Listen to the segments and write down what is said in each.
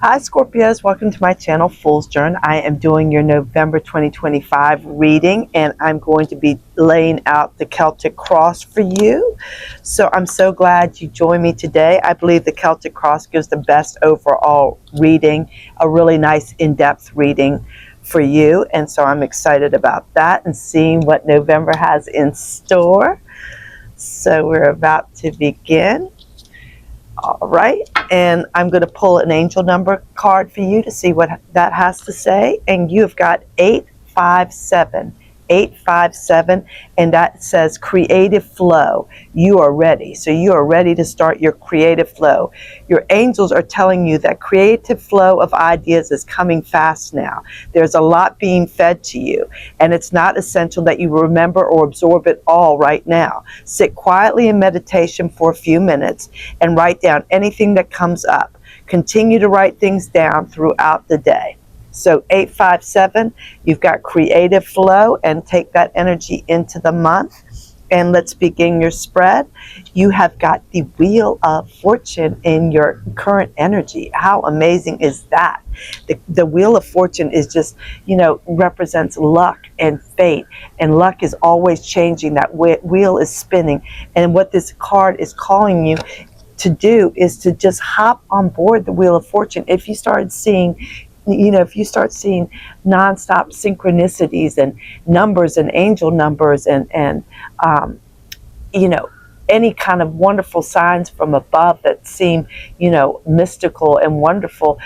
Hi Scorpios, welcome to my channel Foolsjourn. I am doing your November 2025 reading and I'm going to be laying out the Celtic Cross for you. So I'm so glad you joined me today. I believe the Celtic Cross gives the best overall reading, a really nice in-depth reading for you. And so I'm excited about that and seeing what November has in store. So we're about to begin. All right, and I'm going to pull an angel number card for you to see what that has to say. And you've got 857, 857, and that says creative flow. You are ready. So you are ready to start your creative flow. Your angels are telling you that creative flow of ideas is coming fast now. There's a lot being fed to you, and it's not essential that you remember or absorb it all right now. Sit quietly in meditation for a few minutes and write down anything that comes up. Continue to write things down throughout the day. So 857, you've got creative flow, and take that energy into the month. And let's begin your spread. You have got the Wheel of Fortune in your current energy. How amazing is that? The Wheel of Fortune is just, represents luck and fate. And luck is always changing. That wheel is spinning. And what this card is calling you to do is to just hop on board the Wheel of Fortune. If you start seeing nonstop synchronicities and numbers and angel numbers and any kind of wonderful signs from above that seem, mystical and wonderful,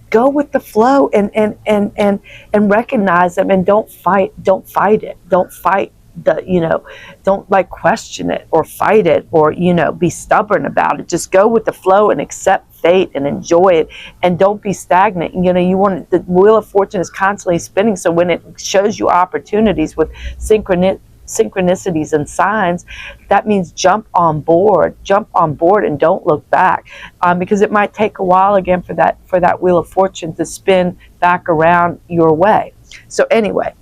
go with the flow and recognize them, and don't fight it. Don't fight don't question it or fight it or be stubborn about it. Just go with the flow and accept fate and enjoy it, and don't be stagnant. The Wheel of Fortune is constantly spinning, so when it shows you opportunities with synchronicities and signs, that means jump on board and don't look back, because it might take a while again for that Wheel of Fortune to spin back around your way. So anyway,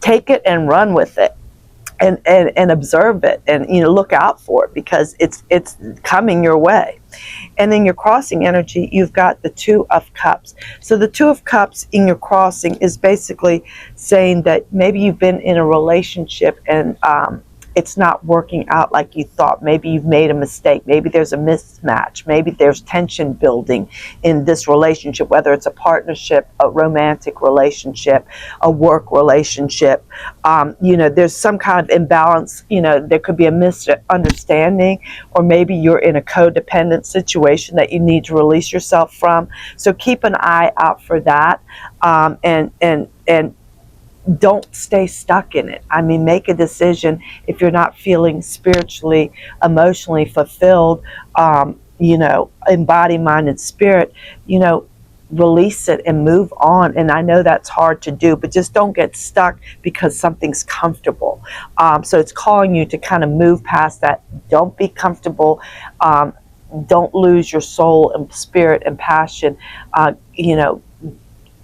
take it and run with it. And observe it, and look out for it, because it's coming your way. And in your crossing energy, you've got the Two of Cups. So the Two of Cups in your crossing is basically saying that maybe you've been in a relationship and it's not working out like you thought. Maybe you've made a mistake. Maybe there's a mismatch. Maybe there's tension building in this relationship, whether it's a partnership, a romantic relationship, a work relationship. There's some kind of imbalance. There could be a misunderstanding, or maybe you're in a codependent situation that you need to release yourself from. So keep an eye out for that, and don't stay stuck in it. I mean, make a decision. If you're not feeling spiritually, emotionally fulfilled, in body, mind, and spirit, release it and move on. And I know that's hard to do, but just don't get stuck because something's comfortable. So it's calling you to kind of move past that. Don't be comfortable. Don't lose your soul and spirit and passion.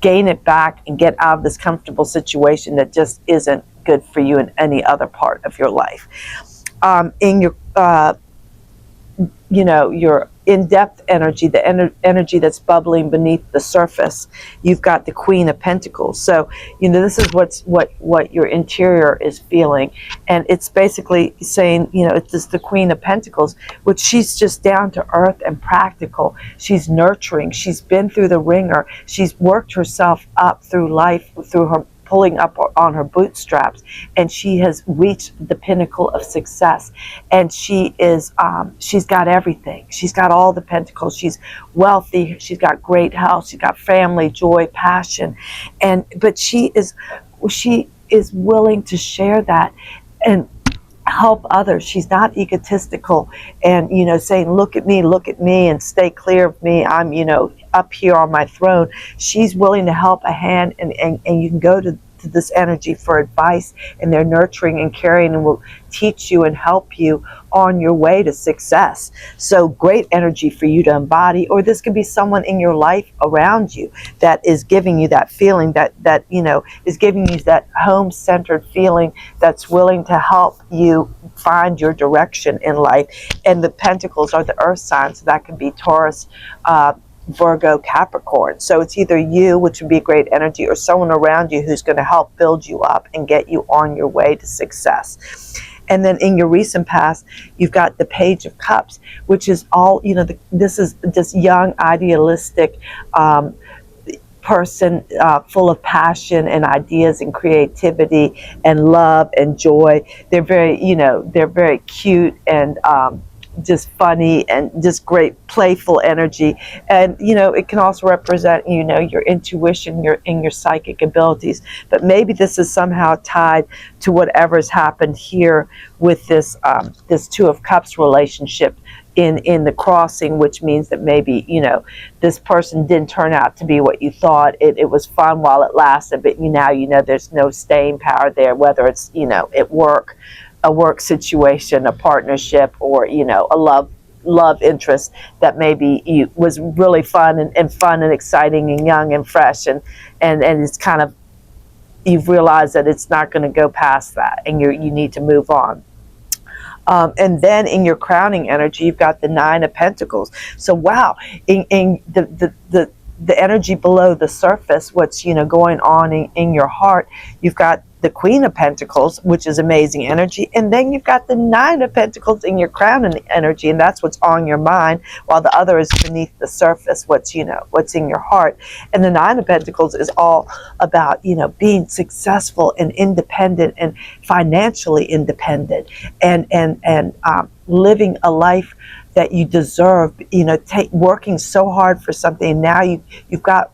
Gain it back and get out of this comfortable situation that just isn't good for you in any other part of your life. In your your in-depth energy, the energy that's bubbling beneath the surface, you've got the Queen of Pentacles. So this is what your interior is feeling, and it's basically saying, it's just the Queen of Pentacles, which she's just down to earth and practical. She's nurturing. She's been through the ringer. She's worked herself up through life, through her pulling up on her bootstraps, and she has reached the pinnacle of success. And she is she's got everything. She's got all the pentacles. She's wealthy. She's got great health. She's got family, joy, passion, but she is willing to share that and help others. She's not egotistical and saying, look at me, and stay clear of me, I'm up here on my throne. She's willing to help a hand, and you can go to this energy for advice, and they're nurturing and caring and will teach you and help you on your way to success. So great energy for you to embody, or this could be someone in your life around you that is giving you that feeling, that is giving you that home-centered feeling, that's willing to help you find your direction in life. And the pentacles are the earth signs, so that could be Taurus, Virgo, Capricorn. So it's either you, which would be great energy, or someone around you who's going to help build you up and get you on your way to success. And then in your recent past, you've got the Page of Cups, which is all, this is this young, idealistic person, full of passion and ideas and creativity and love and joy. They're very, they're very cute and just funny and just great playful energy. And it can also represent your intuition, your psychic abilities. But maybe this is somehow tied to whatever's happened here with this this Two of Cups relationship in the crossing, which means that maybe this person didn't turn out to be what you thought. It was fun while it lasted, but now there's no staying power there, whether it's at work, a work situation, a partnership, or a love interest that maybe was really fun and exciting and young and fresh, and it's kind of, you've realized that it's not going to go past that, and you need to move on. And then in your crowning energy, you've got the Nine of Pentacles. So wow, in the energy below the surface, what's going on in your heart, you've got the Queen of Pentacles, which is amazing energy, and then you've got the Nine of Pentacles in your crown energy, and that's what's on your mind, while the other is beneath the surface, what's in your heart. And the Nine of Pentacles is all about being successful and independent and financially independent, and living a life that you deserve. Working so hard for something, and now you've got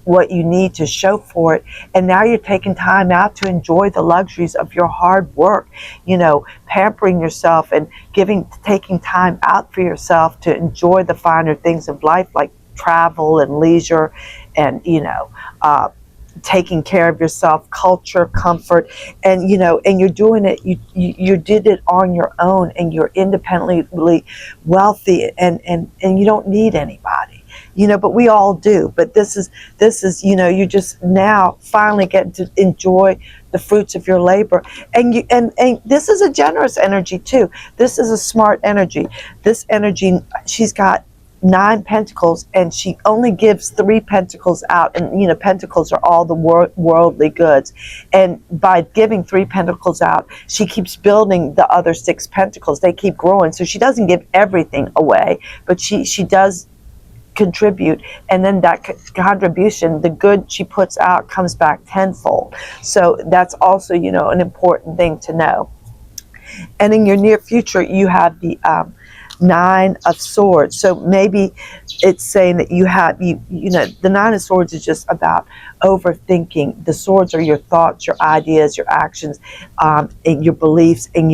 what you need to show for it, and now you're taking time out to enjoy the luxuries of your hard work, pampering yourself and taking time out for yourself to enjoy the finer things of life, like travel and leisure, and taking care of yourself, culture, comfort, and and you're doing it, you did it on your own, and you're independently wealthy, and you don't need anybody. But we all do. But this is you just now finally get to enjoy the fruits of your labor, and this is a generous energy too. This is a smart energy. This energy, she's got 9 pentacles, and she only gives 3 pentacles out, and pentacles are all the worldly goods, and by giving 3 pentacles out, she keeps building the other 6 pentacles. They keep growing, so she doesn't give everything away, but she does contribute, and then that contribution, the good she puts out, comes back tenfold. So that's also an important thing to know. And in your near future, you have the Nine of Swords. So maybe it's saying that the Nine of Swords is just about overthinking. The swords are your thoughts, your ideas, your actions, and your beliefs, and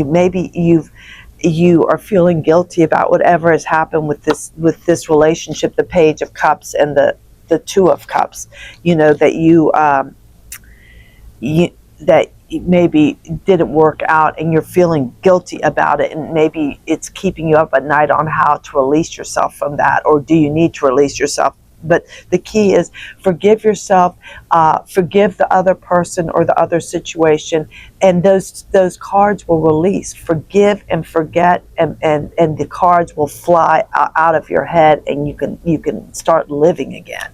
you are feeling guilty about whatever has happened with this relationship, the Page of Cups and the Two of Cups. That maybe didn't work out, and you're feeling guilty about it, and maybe it's keeping you up at night on how to release yourself from that, or do you need to release yourself? But the key is forgive yourself, forgive the other person or the other situation, and those cards will release. Forgive and forget, and the cards will fly out of your head, and you can start living again,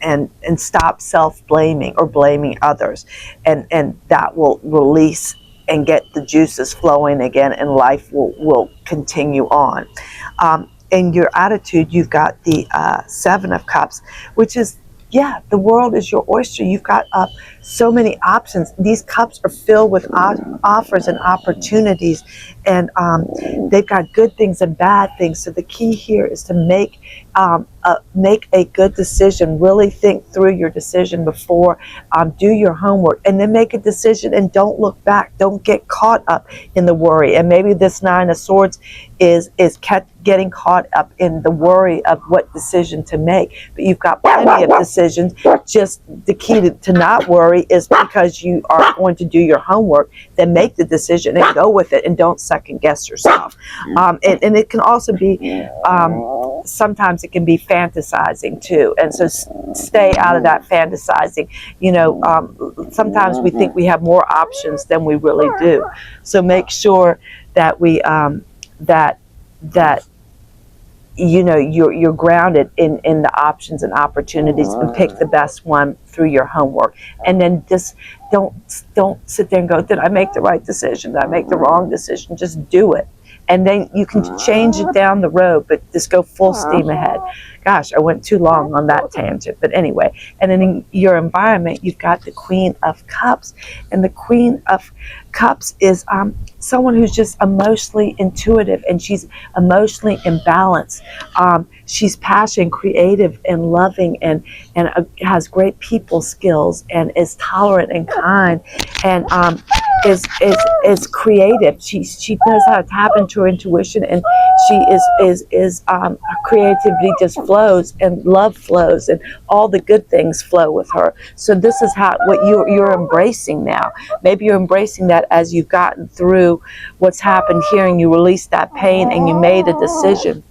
and stop self-blaming or blaming others, and that will release and get the juices flowing again, and life will continue on. In your attitude, you've got the Seven of Cups, which is, the world is your oyster. You've got so many options. These cups are filled with offers and opportunities, and they've got good things and bad things. So the key here is to make a good decision. Really think through your decision before, do your homework, and then make a decision, and don't look back. Don't get caught up in the worry. And maybe this Nine of Swords is getting caught up in the worry of what decision to make. But you've got plenty of decisions. Just the key to not worry is, because you are going to do your homework, then make the decision and go with it, and don't second guess yourself. And it can also be, sometimes it can be fantasizing too, and so stay out of that fantasizing. Sometimes we think we have more options than we really do, so make sure that we that you know, you're grounded in the options and opportunities, and pick the best one through your homework. And then just don't sit there and go, did I make the right decision? Did I make the wrong decision? Just do it. And then you can change it down the road, but just go full steam ahead. Gosh, I went too long on that tangent. But anyway, and then in your environment, you've got the Queen of Cups. And the Queen of Cups is someone who's just emotionally intuitive, and she's emotionally imbalanced. She's passionate, creative, and loving, and has great people skills, and is tolerant and kind, and is creative. She knows how to tap into her intuition, and her creativity just flows, and love flows, and all the good things flow with her. So this is what you're embracing now. Maybe you're embracing that as you've gotten through what's happened here, and you released that pain, and you made a decision.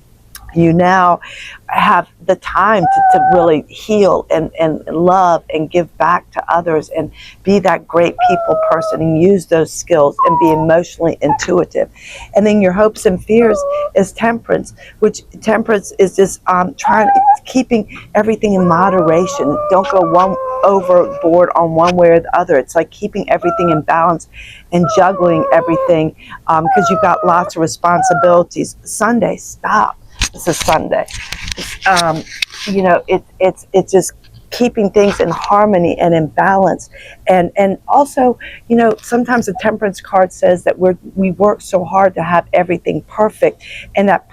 You now have the time to really heal and love and give back to others, and be that great people person, and use those skills, and be emotionally intuitive. And then your hopes and fears is Temperance, which Temperance is just keeping everything in moderation. Don't go overboard on one way or the other. It's like keeping everything in balance and juggling everything, because you've got lots of responsibilities. Sunday, stop. This is Sunday. You know, it's just keeping things in harmony and in balance. And also, you know, sometimes the Temperance card says that we work so hard to have everything perfect, and that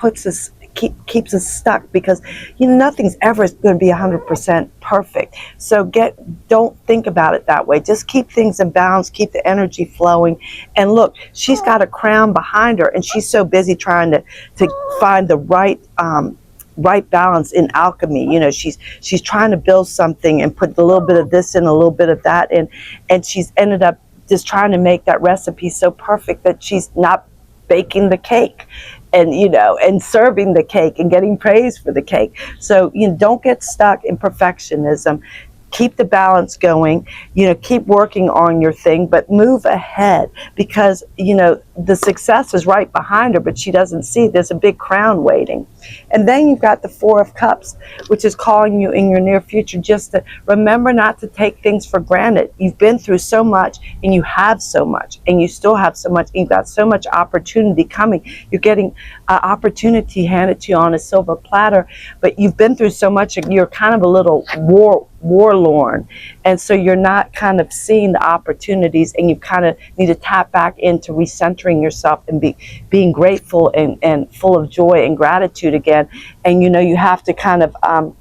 keeps us stuck, because you know nothing's ever going to be 100% perfect. So don't think about it that way. Just keep things in balance, keep the energy flowing. And look, she's got a crown behind her, and she's so busy trying to find the right balance in alchemy. You know, she's trying to build something and put a little bit of this in, a little bit of that in, and she's ended up just trying to make that recipe so perfect that she's not baking the cake, and you know, and serving the cake and getting praise for the cake. So you know, don't get stuck in perfectionism. Keep the balance going, you know, keep working on your thing, but move ahead, because you know the success is right behind her, but she doesn't see there's a big crown waiting. And then you've got the Four of Cups, which is calling you in your near future just to remember not to take things for granted. You've been through so much, and you have so much, and you still have so much, and you've got so much opportunity coming. You're getting opportunity handed to you on a silver platter, but you've been through so much, and you're kind of a little warlorn, and so you're not kind of seeing the opportunities, and you kind of need to tap back into recentering yourself and being grateful and full of joy and gratitude again. And you know, you have to kind of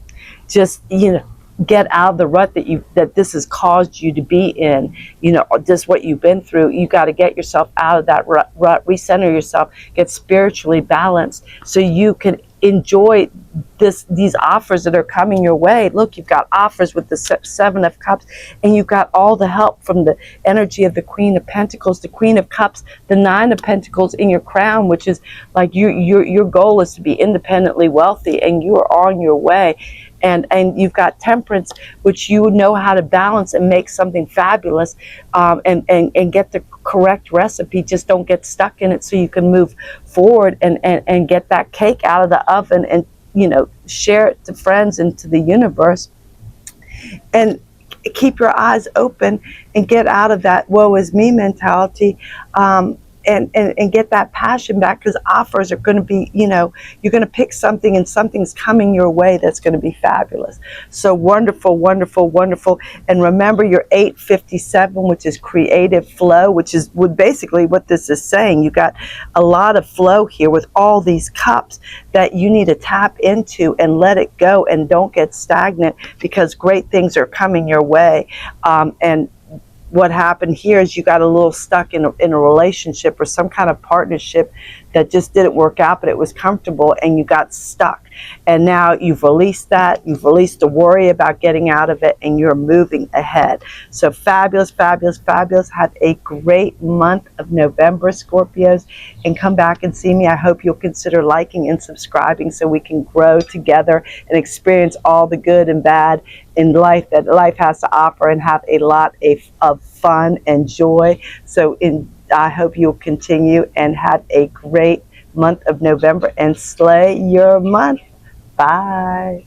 just, you know, get out of the rut that this has caused you to be in, you know, just what you've been through. You got to get yourself out of that rut, recenter yourself, get spiritually balanced, so you can enjoy these offers that are coming your way. Look, you've got offers with the Seven of Cups, and you've got all the help from the energy of the Queen of Pentacles, the Queen of Cups, the Nine of Pentacles in your crown, which is like your goal is to be independently wealthy, and you are on your way. And you've got Temperance, which you know how to balance and make something fabulous, and get the correct recipe. Just don't get stuck in it, so you can move forward and get that cake out of the oven, and you know, share it to friends and to the universe. And keep your eyes open and get out of that woe is me mentality, and get that passion back, because offers are going to be, you know, you're going to pick something, and something's coming your way that's going to be fabulous. So wonderful, wonderful, wonderful. And remember your 857, which is creative flow, which is basically what this is saying. You got a lot of flow here with all these cups that you need to tap into and let it go, and don't get stagnant, because great things are coming your way. And what happened here is you got a little stuck in a relationship or some kind of partnership that just didn't work out, but it was comfortable, and you got stuck. And now you've released that. You've released the worry about getting out of it, and you're moving ahead. So fabulous, fabulous, fabulous. Have a great month of November, Scorpios, and come back and see me. I hope you'll consider liking and subscribing, so we can grow together and experience all the good and bad in life that life has to offer, and have a lot of fun and joy. So I hope you'll continue and have a great month of November and slay your month. Bye.